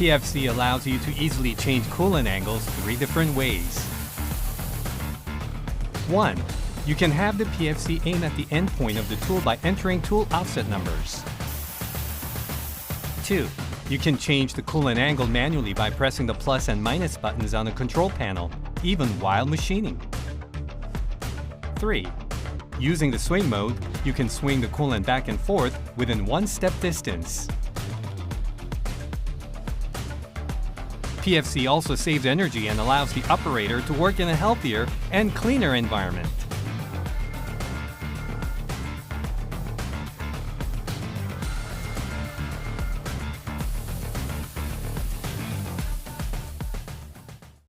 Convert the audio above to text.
PFC allows you to easily change coolant angles 3 different ways. 1. You can have the PFC aim at the end point of the tool by entering tool offset numbers. 2. You can change the coolant angle manually by pressing the plus and minus buttons on the control panel, even while machining. 3. Using the swing mode, you can swing the coolant back and forth within 1 step distance. PFC also saves energy and allows the operator to work in a healthier and cleaner environment.